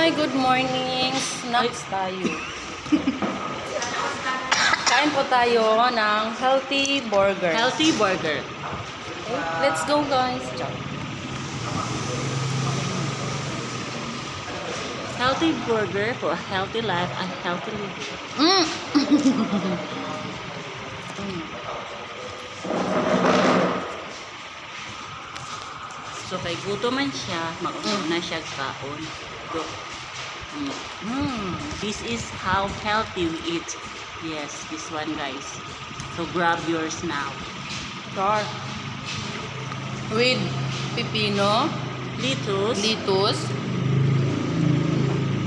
Hi, good morning. Snacks tayo. Kain po tayo ng healthy burger. Healthy burger. Okay, let's go guys. Ciao. Healthy burger for a healthy life and healthy living. So kay guto man siya, mag-una siya kaon. Go. This is how healthy we eat. Yes, this one guys. So grab yours now. Sure. With pipino, Lettuce,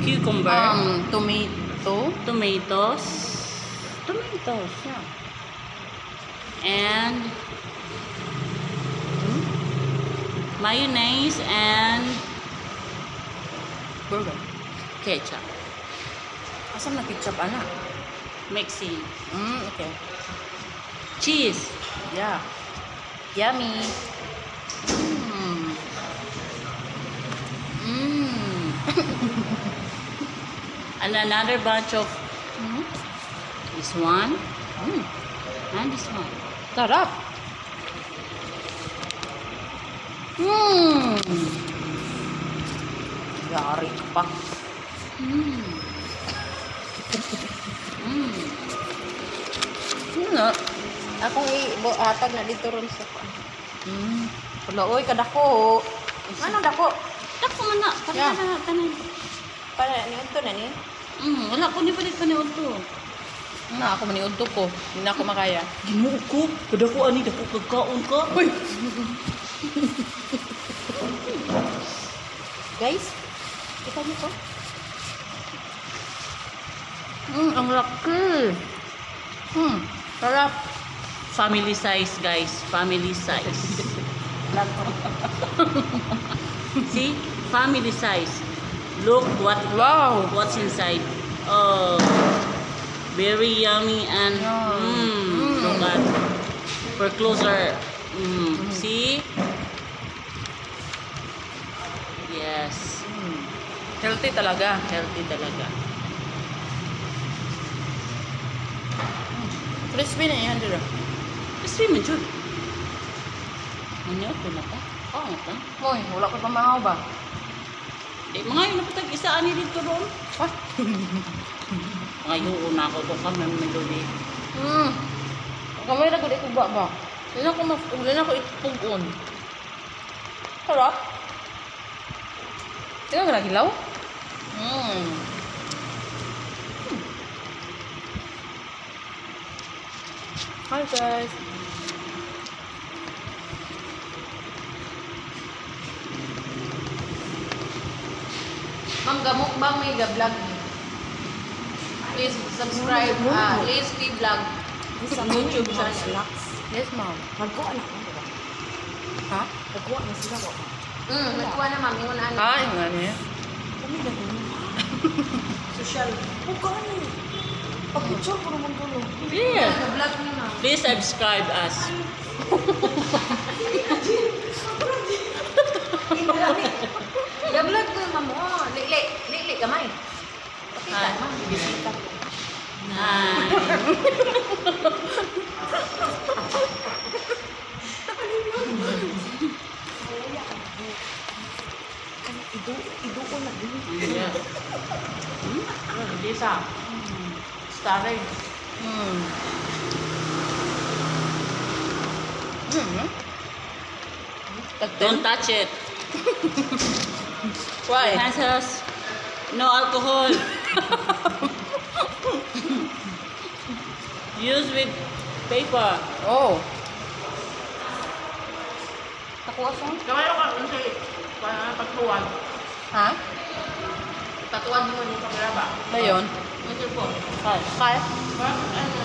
cucumber, tomatoes, yeah. And mayonnaise and burger. ketchup. Asam na ketchup, anak? Mixing. Okay. Cheese. Yeah. Yummy. And another bunch of this one and this one. Sarap. Yari ka pa. Ano? Akong i-atag na dito ron sa Wala, oy, kadako. Ano dako? Dako man na. Yeah. Tanan. Para niyon to na niyon. Wala ko ni palit pa ni Otto. Na ako maniudto ko. Hindi na ako makaya. Ginuo ko. Kada ko ani dako kagkaon ka. Uy. Guys, kita niyo to. Ang laki. Sarap. Family size guys. Family size. See? Family size. Look what's inside. Oh. Very yummy and look at for closer. See? Yes. Healthy talaga. Healthy talaga. Crispy na yan dito. Crispy man jud. Ano ito na pa? Oo ta. Moy, wala ko pamahaw ba? Di mga yun napatag isa ani dito doon. What? Ngayon na ako to kami melody. Kamay na gud ikuba ba? Wala ko itugon. Sarap. Tingnan ka nagilaw? Hi guys. Ma'am, gamok bang may ga-vlog? Please subscribe. Liz P Vlog. Sa YouTube channel. channel. Yes, ma'am. Nagkuha na ako. Ha? Nagkuha na sila ko. Nagkuha na, ma'am. Yung ano. Yung ano yan? Kami na doon. Social. O gani. Pag-picture ko naman doon. Yeah. Nag-vlog na, ma'am. Please subscribe us. Ga-vlog ko, ma'am. Oh, li gamay. Pakita, ma'am. Bisita. Hi. Iduko na din. Yeah. Lisa. Starring. Don't touch it. Why? Hands, no alcohol. Use with paper. Oh. Nakuha siya? Kamayo ka kasi pagtuwan. Ha? Tatuan mo yung kamera ba? Ba yun? Ito po. Kaya? Ano?